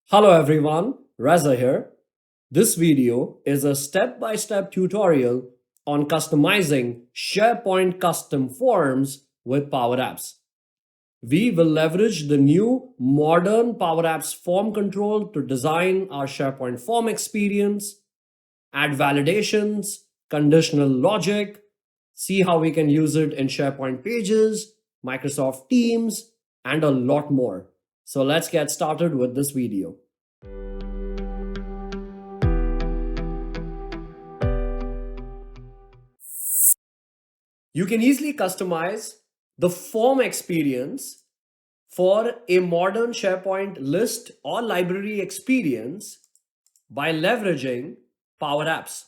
Hello everyone, Reza here. This video is a step-by-step tutorial on customizing SharePoint custom forms with Power Apps. We will leverage the new modern Power Apps form control to design our SharePoint form experience, add validations, conditional logic, see how we can use it in SharePoint pages, Microsoft Teams, and a lot more. So let's get started with this video. You can easily customize the form experience for a modern SharePoint list or library experience by leveraging Power Apps.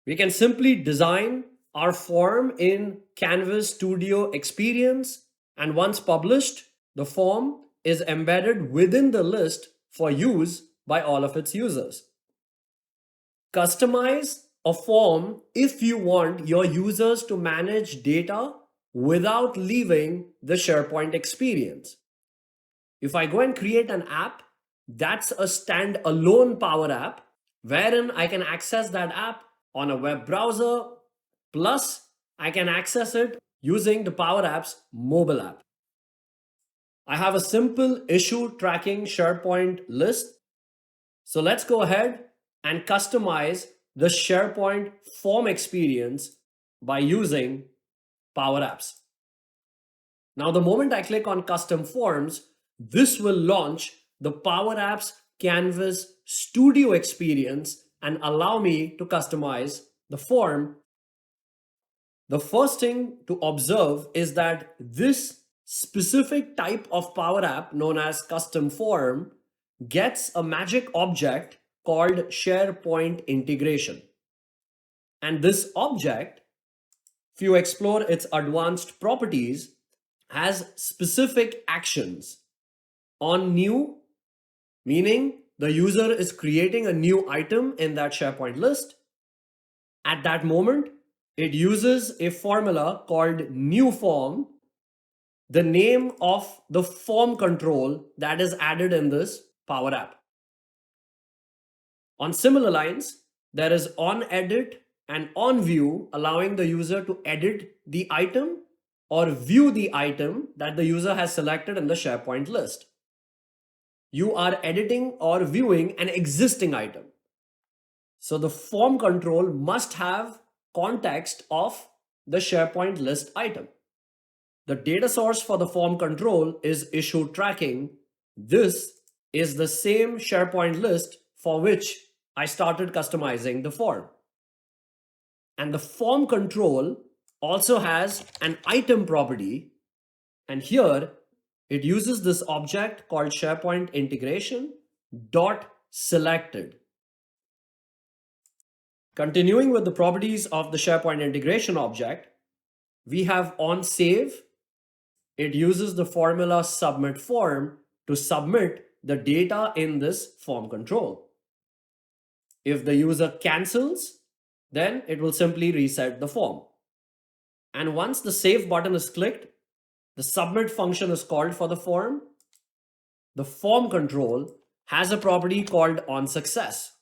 We can simply design our form in Canvas Studio Experience, and once published, the form is embedded within the list for use by all of its users. Customize a form if you want your users to manage data without leaving the SharePoint experience. If I go and create an app, that's a standalone Power App wherein I can access that app on a web browser, plus I can access it using the Power Apps mobile app. I have a simple issue tracking SharePoint list. So let's go ahead and customize the SharePoint form experience by using Power Apps. Now, the moment I click on custom forms, this will launch the Power Apps Canvas Studio experience and allow me to customize the form. The first thing to observe is that this specific type of Power App known as custom form gets a magic object called SharePointIntegration. And this object, if you explore its advanced properties, has specific actions. On new, meaning the user is creating a new item in that SharePoint list. At that moment, it uses a formula called new form, the name of the form control that is added in this Power App. On similar lines, there is on edit and on view, allowing the user to edit the item or view the item that the user has selected in the SharePoint list. You are editing or viewing an existing item. So the form control must have context of the SharePoint list item. The data source for the form control is issue tracking. This is the same SharePoint list for which I started customizing the form. And the form control also has an item property. And here it uses this object called SharePointIntegration.selected. Continuing with the properties of the SharePoint integration object, we have on save. It uses the formula submit form to submit the data in this form control. If the user cancels, then it will simply reset the form. And once the save button is clicked, the submit function is called for the form. The form control has a property called on success.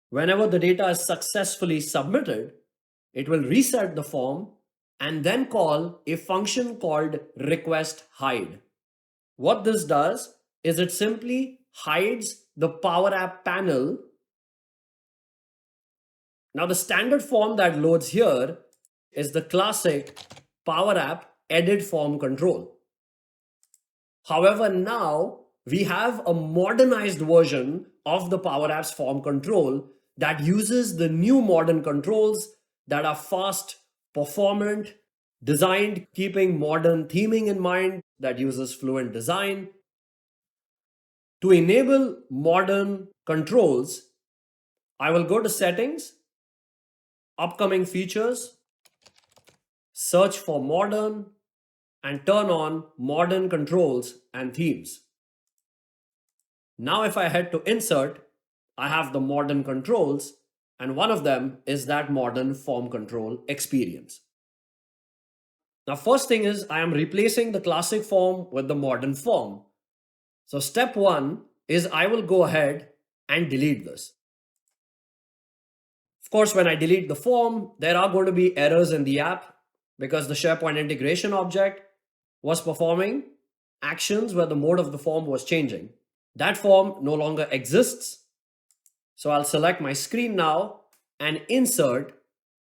Whenever the data is successfully submitted, it will reset the form and then call a function called request hide. What this does is it simply hides the Power App panel. Now, the standard form that loads here is the classic Power App edit form control. However, now we have a modernized version of the Power Apps form control that uses the new modern controls that are fast, performant, designed keeping modern theming in mind, that uses fluent design. To enable modern controls, I will go to settings, upcoming features, search for modern, and turn on modern controls and themes. Now if I head to insert, I have the modern controls, and one of them is that modern form control experience. Now, first thing is I am replacing the classic form with the modern form. So step one is I will go ahead and delete this. Of course, when I delete the form, there are going to be errors in the app because the SharePoint integration object was performing actions where the mode of the form was changing. That form no longer exists. So I'll select my screen now and insert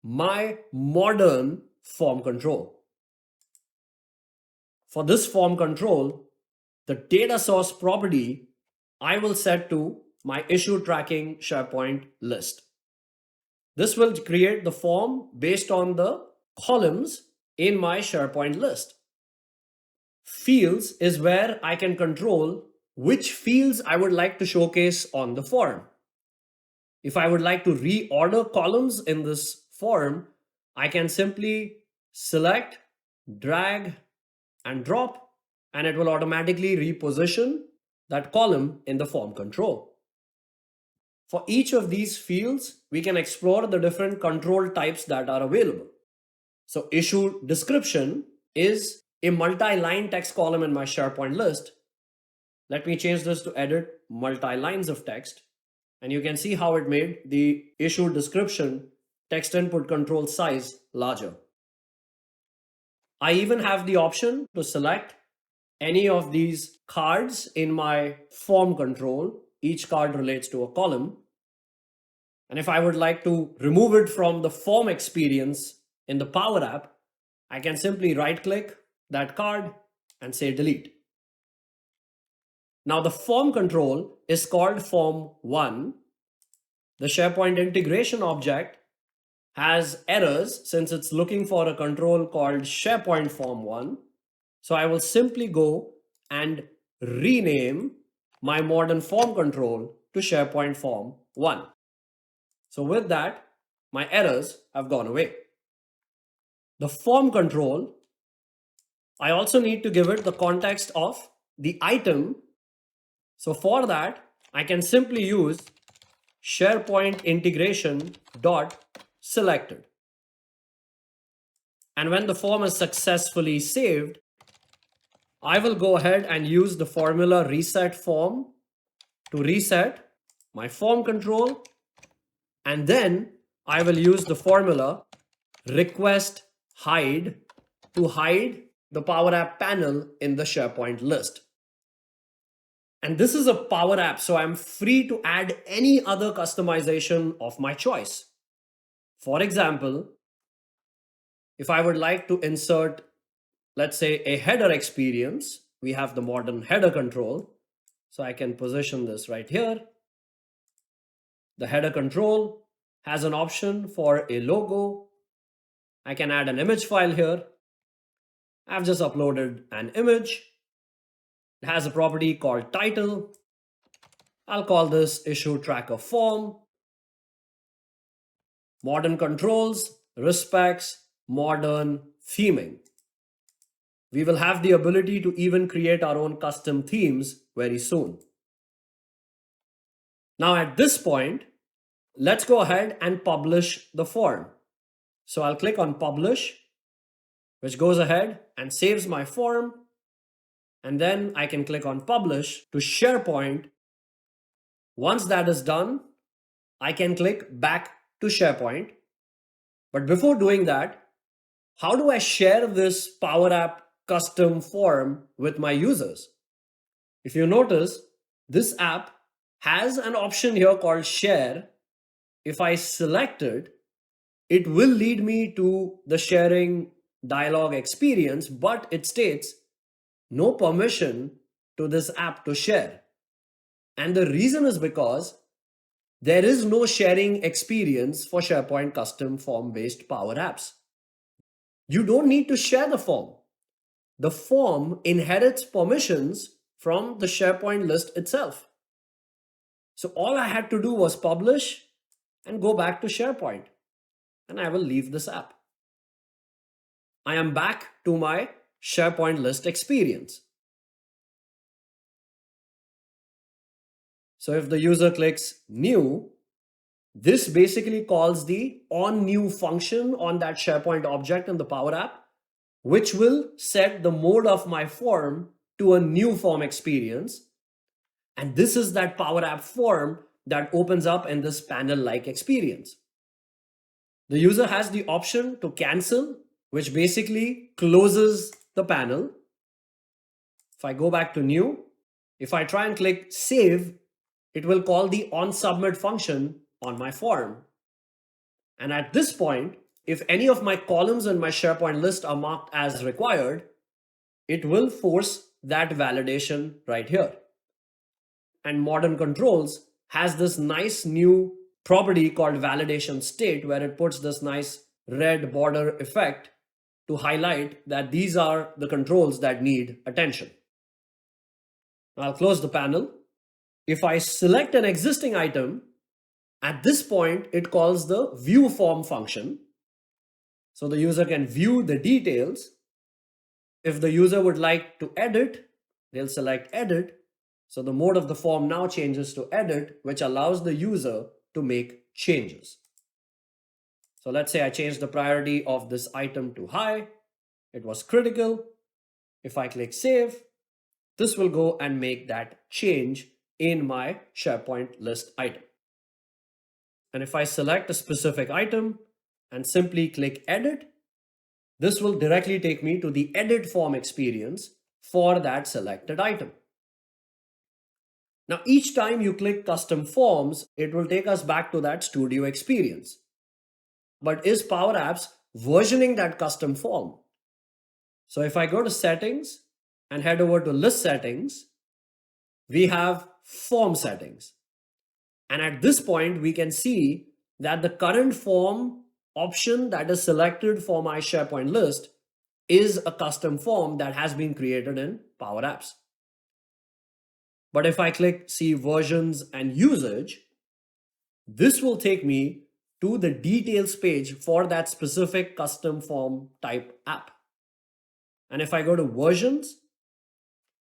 my modern form control. For this form control, the data source property I will set to my issue tracking SharePoint list. This will create the form based on the columns in my SharePoint list. Fields is where I can control which fields I would like to showcase on the form. If I would like to reorder columns in this form, I can simply select, drag, and drop, and it will automatically reposition that column in the form control. For each of these fields, we can explore the different control types that are available. So issue description is a multi-line text column in my SharePoint list. Let me change this to edit multi-lines of text. And you can see how it made the issue description text input control size larger. I even have the option to select any of these cards in my form control. Each card relates to a column. And if I would like to remove it from the form experience in the Power App, I can simply right-click that card and say delete. Now the form control is called form 1. The SharePoint integration object has errors since it's looking for a control called SharePoint form 1. So I will simply go and rename my modern form control to SharePoint form 1. So with that, my errors have gone away. The form control, I also need to give it the context of the item. So for that, I can simply use SharePoint integration dot selected. And when the form is successfully saved, I will go ahead and use the formula reset form to reset my form control. And then I will use the formula request hide to hide the Power App panel in the SharePoint list. And this is a Power App, so I'm free to add any other customization of my choice. For example, if I would like to insert, let's say, a header experience, we have the modern header control. So I can position this right here. The header control has an option for a logo. I can add an image file here. I've just uploaded an image. It has a property called title. I'll call this issue tracker form. Modern controls, respects, modern theming. We will have the ability to even create our own custom themes very soon. Now at this point, let's go ahead and publish the form. So I'll click on publish, which goes ahead and saves my form. And then I can click on publish to SharePoint. Once that is done, I can click back to SharePoint. But before doing that, how do I share this Power App custom form with my users? If you notice, this app has an option here called share. If I select it, it will lead me to the sharing dialog experience, but it states no permission to this app to share. And the reason is because there is no sharing experience for SharePoint custom form-based Power Apps. You don't need to share the form. The form inherits permissions from the SharePoint list itself. So all I had to do was publish and go back to SharePoint. And I will leave this app. I am back to my SharePoint list experience. So if the user clicks new, this basically calls the on new function on that SharePoint object in the Power App, which will set the mode of my form to a new form experience. And this is that Power App form that opens up in this panel-like experience. The user has the option to cancel, which basically closes the panel. If I go back to new, if I try and click save, it will call the onSubmit function on my form. And at this point, if any of my columns in my SharePoint list are marked as required, it will force that validation right here. And modern controls has this nice new property called validation state, where it puts this nice red border effect to highlight that these are the controls that need attention. I'll close the panel. If I select an existing item, at this point, it calls the view form function. So the user can view the details. If the user would like to edit, they'll select edit. So the mode of the form now changes to edit, which allows the user to make changes. So let's say I change the priority of this item to high. It was critical. If I click save, this will go and make that change in my SharePoint list item. And if I select a specific item and simply click edit, this will directly take me to the edit form experience for that selected item. Now, each time you click custom forms, it will take us back to that studio experience. But is Power Apps versioning that custom form? So if I go to settings and head over to list settings, we have form settings. And at this point, we can see that the current form option that is selected for my SharePoint list is a custom form that has been created in Power Apps. But if I click see versions and usage, this will take me to the details page for that specific custom form type app. And if I go to versions,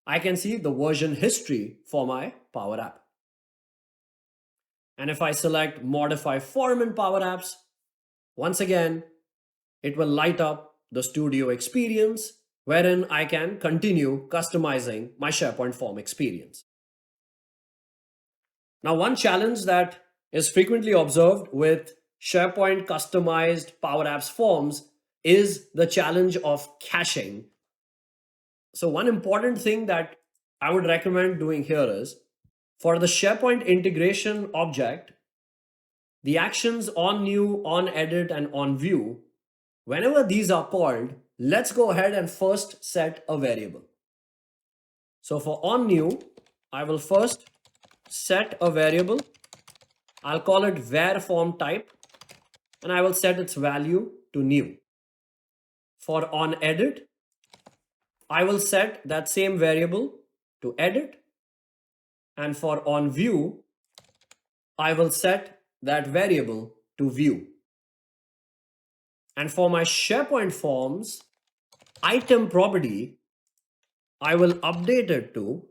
I can see the version history for my Power App. And if I select modify form in Power Apps, once again, it will light up the studio experience wherein I can continue customizing my SharePoint form experience. Now, one challenge that is frequently observed with SharePoint customized Power Apps forms is the challenge of caching. So one important thing that I would recommend doing here is for the SharePoint integration object, the actions on new, on edit, and on view, whenever these are called, let's go ahead and first set a variable. So for on new, I will first set a variable. I'll call it var form type, and I will set its value to new. For on edit, I will set that same variable to edit. And for on view, I will set that variable to view. And for my SharePoint forms item property, I will update it to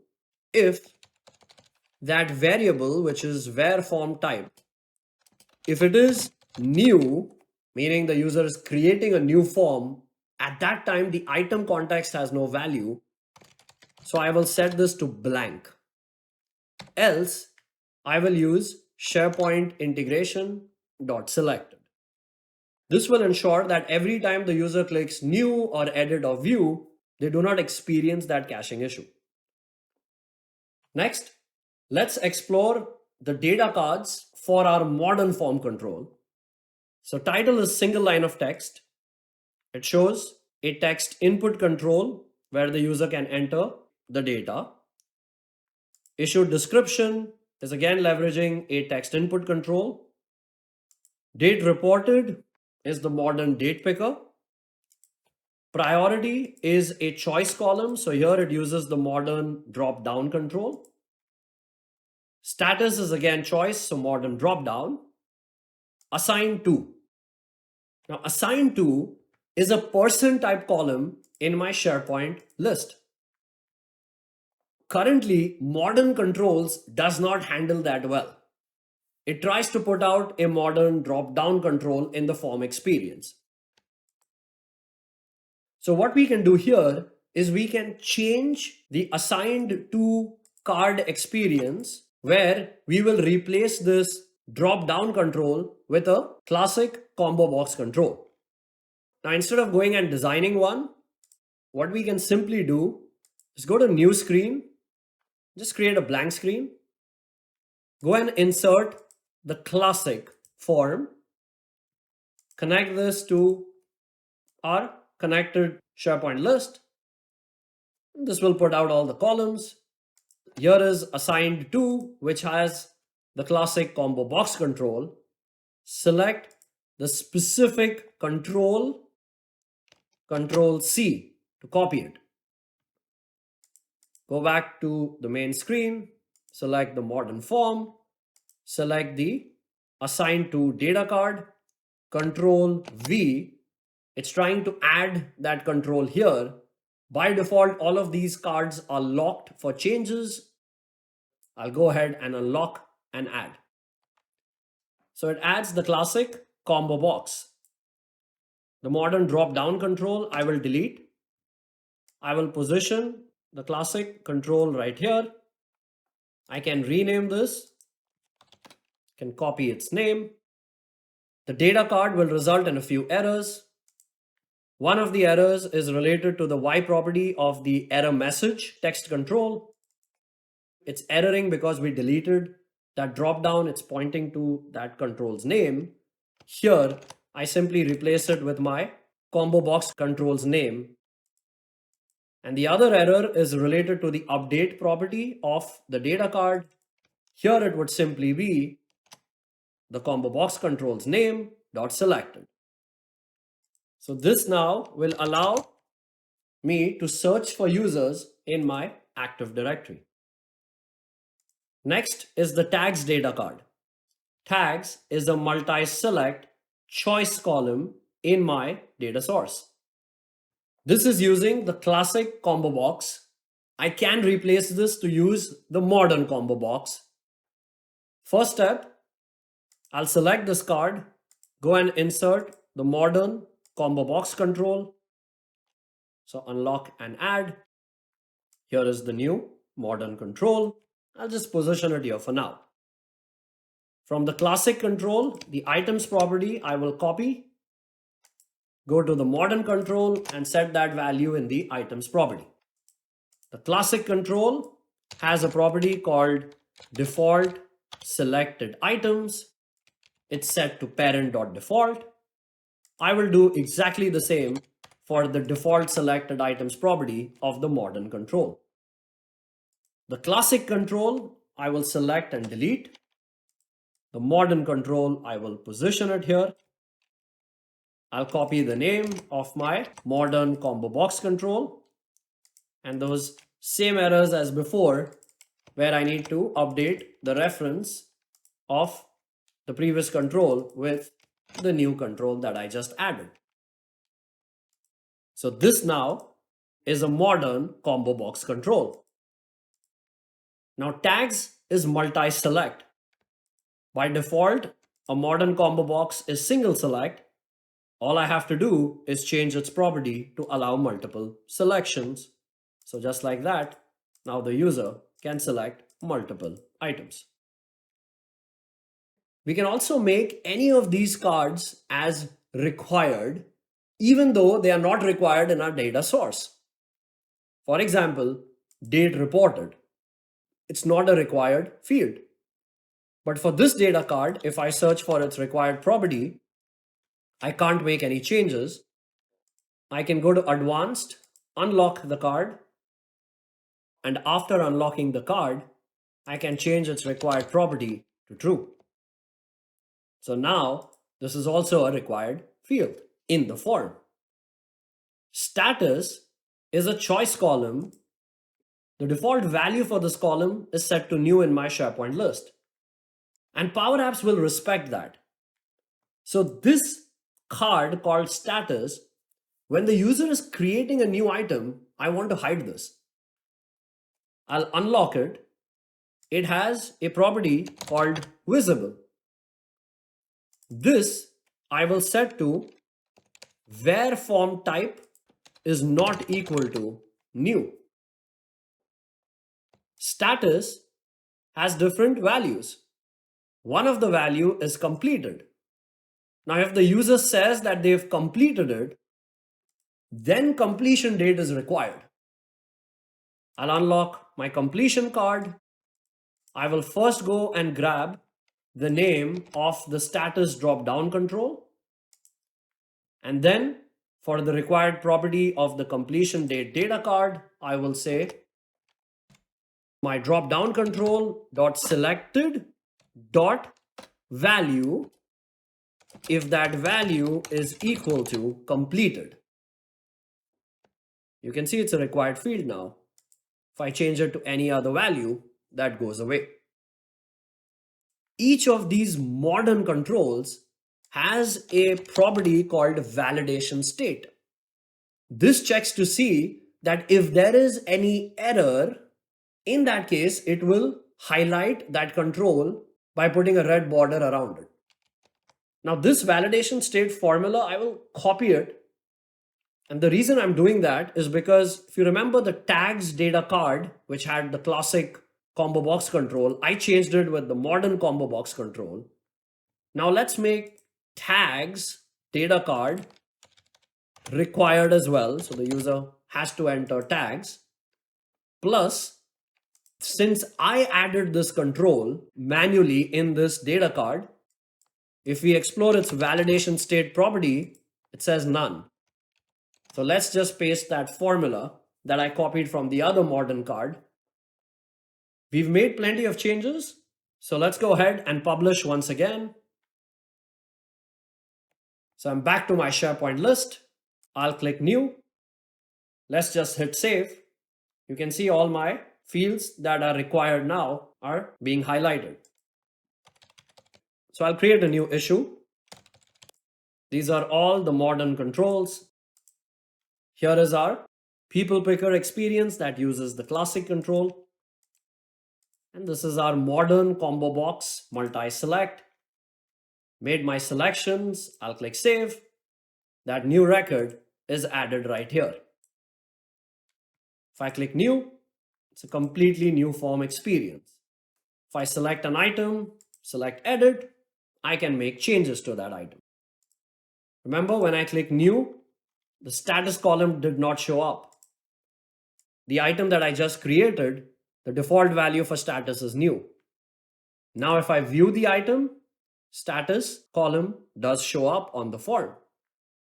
if that variable, which is var form type, if it is new, meaning the user is creating a new form, at that time the item context has no value. So I will set this to blank. Else, I will use SharePointIntegration.selected. This will ensure that every time the user clicks new or edit or view, they do not experience that caching issue. Next, let's explore the data cards for our modern form control. So title is single line of text. It shows a text input control where the user can enter the data. Issue description is again leveraging a text input control. Date reported is the modern date picker. Priority is a choice column. So here it uses the modern drop down control. Status is again choice, so modern drop down. Assign to. Now assign to is a person type column in my SharePoint list. Currently, modern controls does not handle that well. It tries to put out a modern drop-down control in the form experience. So what we can do here is we can change the assigned to card experience where we will replace this drop down control with a classic combo box control. Now, instead of going and designing one, what we can simply do is go to new screen, just create a blank screen, go and insert the classic form, connect this to our connected SharePoint list. This will put out all the columns. Here is assigned to, which has the classic combo box control. Select the specific control, Control C to copy it. Go back to the main screen, select the modern form, select the assigned to data card, Control V. It's trying to add that control here. By default, all of these cards are locked for changes. I'll go ahead and unlock and add. So it adds the classic combo box. The modern drop-down control I will delete. I will position the classic control right here. I can rename this, can copy its name. The data card will result in a few errors. One of the errors is related to the Y property of the error message text control. It's erroring because we deleted that drop down. It's pointing to that control's name. Here, I simply replace it with my combo box control's name. And the other error is related to the update property of the data card. Here it would simply be the combo box control's name dot selected. So this now will allow me to search for users in my Active Directory. Next is the tags data card. Tags is a multi-select choice column in my data source. This is using the classic combo box. I can replace this to use the modern combo box. First step, I'll select this card, go and insert the modern combo box control. So unlock and add. Here is the new modern control. I'll just position it here for now. From the classic control, the items property I will copy, go to the modern control and set that value in the items property. The classic control has a property called default selected items. It's set to parent.default. I will do exactly the same for the default selected items property of the modern control. The classic control I will select and delete. The modern control I will position it here. I'll copy the name of my modern combo box control and those same errors as before where I need to update the reference of the previous control with the new control that I just added. So this now is a modern combo box control. Now tags is multi-select. By default, a modern combo box is single select. All I have to do is change its property to allow multiple selections. So just like that, now the user can select multiple items. We can also make any of these cards as required, even though they are not required in our data source. For example, date reported. It's not a required field. But for this data card, if I search for its required property, I can't make any changes. I can go to advanced, unlock the card, and after unlocking the card, I can change its required property to true. So now this is also a required field in the form. Status is a choice column. The default value for this column is set to new in my SharePoint list. And Power Apps will respect that. So this card called status, when the user is creating a new item, I want to hide this. I'll unlock it. It has a property called visible. This I will set to where form type is not equal to new. status has different values. One of the value is completed. Now, if the user says that they've completed it, then completion date is required. I'll unlock my completion card. I will first go and grab the name of the status drop-down control. And then for the required property of the completion date data card, I will say my drop-down control dot selected dot value if that value is equal to completed. You can see it's a required field now. If I change it to any other value, that goes away. Each of these modern controls has a property called validation state. This checks to see that if there is any error, in that case, it will highlight that control by putting a red border around it. Now, this validation state formula, I will copy it. And the reason I'm doing that is because if you remember the tags data card, which had the classic combo box control, I changed it with the modern combo box control. Now let's make tags data card required as well. So the user has to enter tags. Plus, since I added this control manually in this data card, if we explore its validation state property, it says none. So let's just paste that formula that I copied from the other modern card. We've made plenty of changes. So let's go ahead and publish once again. So I'm back to my SharePoint list. I'll click new. Let's just hit save. You can see all my fields that are required now are being highlighted. So I'll create a new issue. These are all the modern controls. Here is our people picker experience that uses the classic control. And this is our modern combo box multi-select. Made my selections. I'll click save. That new record is added right here. If I click new, it's a completely new form experience. If I select an item, select edit, I can make changes to that item. Remember, when I click new, the status column did not show up. The item that I just created, the default value for status is new. Now, if I view the item, status column does show up on the form.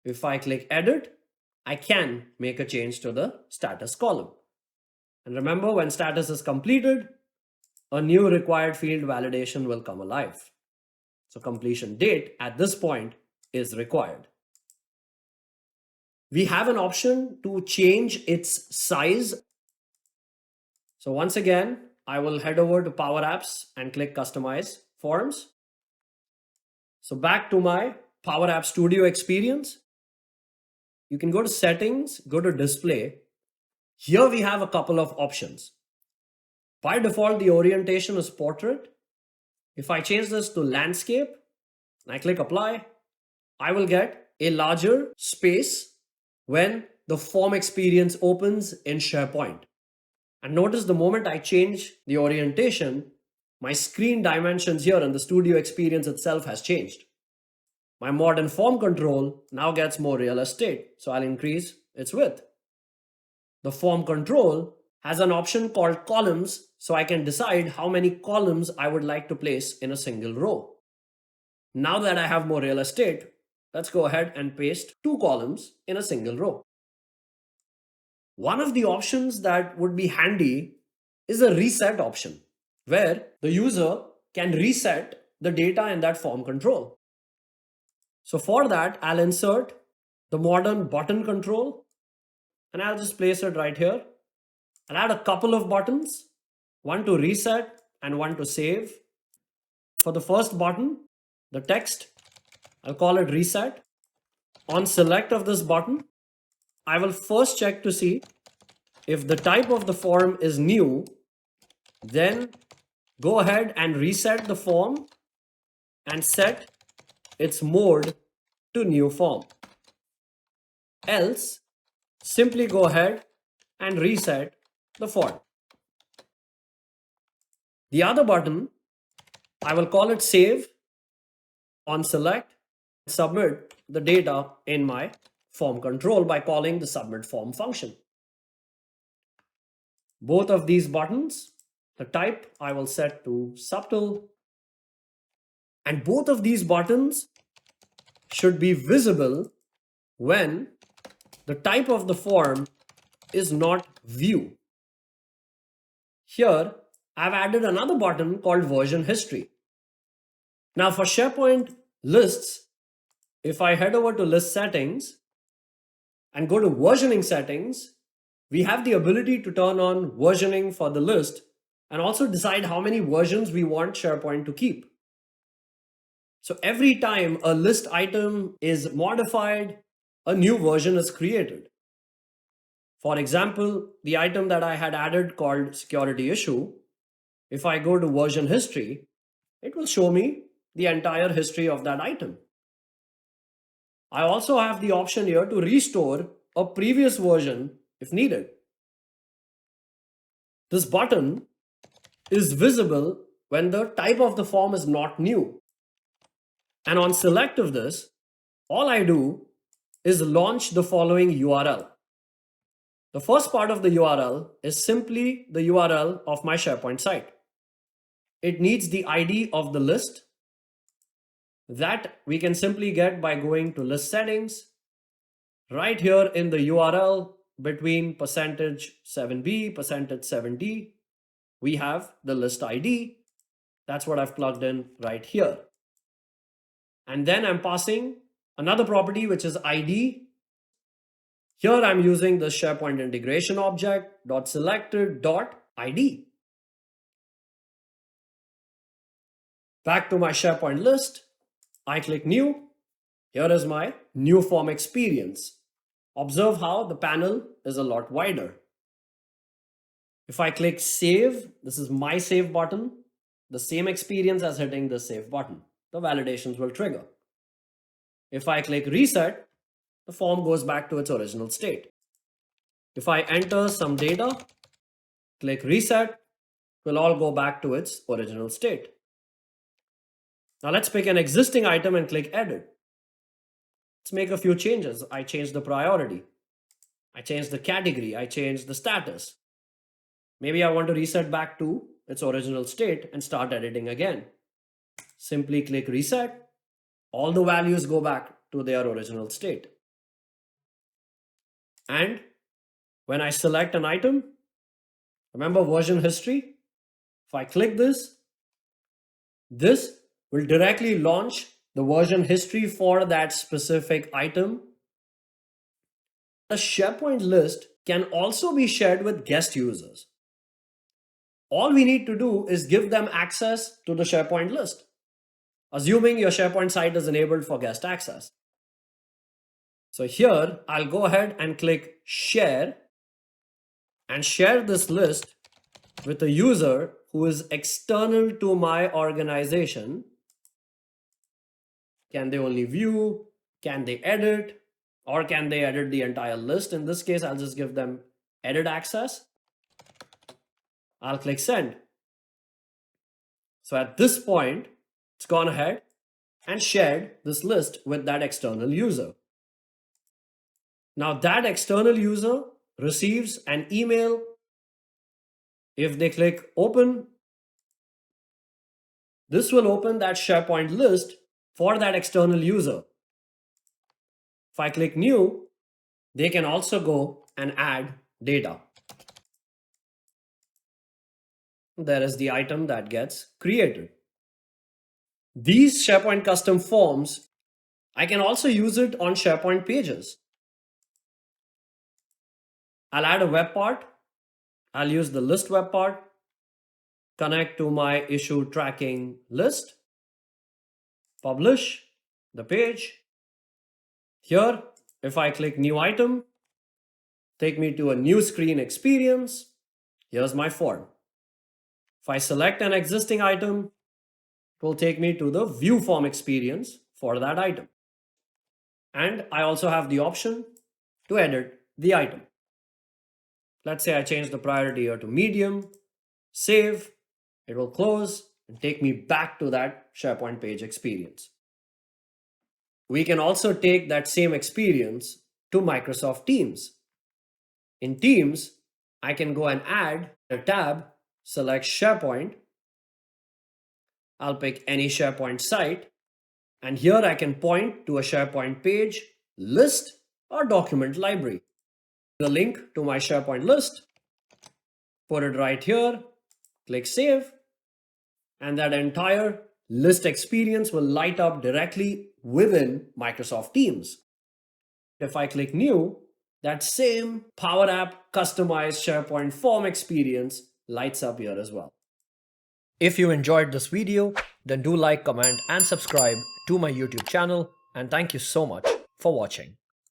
If I click edit, I can make a change to the status column. And remember, when status is completed, a new required field validation will come alive. So completion date at this point is required. We have an option to change its size. So once again, I will head over to Power Apps and click Customize Forms. So back to my Power Apps Studio experience. You can go to Settings, go to Display. Here we have a couple of options. By default, the orientation is portrait. If I change this to landscape and I click apply, I will get a larger space when the form experience opens in SharePoint. And notice the moment I change the orientation, my screen dimensions here and the studio experience itself has changed. My modern form control now gets more real estate, so I'll increase its width. The form control has an option called columns, so I can decide how many columns I would like to place in a single row. Now that I have more real estate, let's go ahead and paste 2 columns in a single row. One of the options that would be handy is a reset option, where the user can reset the data in that form control. So for that, I'll insert the modern button control and I'll just place it right here. I'll add a couple of buttons, one to reset and one to save. For the first button, the text, I'll call it reset. On select of this button, I will first check to see if the type of the form is new, then go ahead and reset the form and set its mode to new form. Else, simply go ahead and reset the form. The other button, I will call it save. On select, submit the data in my form control by calling the submit form function. Both of these buttons, the type I will set to subtle, and both of these buttons should be visible when the type of the form is not view. Here, I've added another button called version history. Now for SharePoint lists, if I head over to list settings and go to versioning settings, we have the ability to turn on versioning for the list and also decide how many versions we want SharePoint to keep. So every time a list item is modified, a new version is created. For example, the item that I had added called security issue, if I go to version history, it will show me the entire history of that item. I also have the option here to restore a previous version if needed. This button is visible when the type of the form is not new. And on select of this, all I do is launch the following URL. The first part of the URL is simply the URL of my SharePoint site. It needs the ID of the list that we can simply get by going to list settings. Right here in the URL between %7b, %7d, we have the list ID. That's what I've plugged in right here. And then I'm passing another property, which is ID. Here I'm using the SharePoint integration object .selected.id. Back to my SharePoint list, I click new. Here is my new form experience. Observe how the panel is a lot wider. If I click save, this is my save button, the same experience as hitting the save button. The validations will trigger. If I click reset, the form goes back to its original state. If I enter some data, click reset, it will all go back to its original state. Now let's pick an existing item and click edit. Let's make a few changes. I change the priority. I change the category. I change the status. Maybe I want to reset back to its original state and start editing again. Simply click reset. All the values go back to their original state. And when I select an item, remember version history? If I click this will directly launch the version history for that specific item. A SharePoint list can also be shared with guest users. All we need to do is give them access to the SharePoint list, assuming your SharePoint site is enabled for guest access. So here, I'll go ahead and click share and share this list with a user who is external to my organization. Can they only view? Can they edit? Or can they edit the entire list? In this case, I'll just give them edit access. I'll click send. So at this point, it's gone ahead and shared this list with that external user. Now that external user receives an email. If they click open, this will open that SharePoint list for that external user. If I click new, they can also go and add data. There is the item that gets created. These SharePoint custom forms, I can also use it on SharePoint pages. I'll add a web part. I'll use the list web part, connect to my issue tracking list, publish the page. Here, if I click new item, take me to a new screen experience. Here's my form. If I select an existing item, it will take me to the view form experience for that item. And I also have the option to edit the item. Let's say I change the priority here to medium, save. It will close and take me back to that SharePoint page experience. We can also take that same experience to Microsoft Teams. In Teams, I can go and add a tab, select SharePoint. I'll pick any SharePoint site, and here I can point to a SharePoint page, list, or document library. The link to my SharePoint list, put it right here, click Save, and that entire list experience will light up directly within Microsoft Teams. If I click New, that same Power App customized SharePoint form experience lights up here as well. If you enjoyed this video, then do like, comment, and subscribe to my YouTube channel. And thank you so much for watching.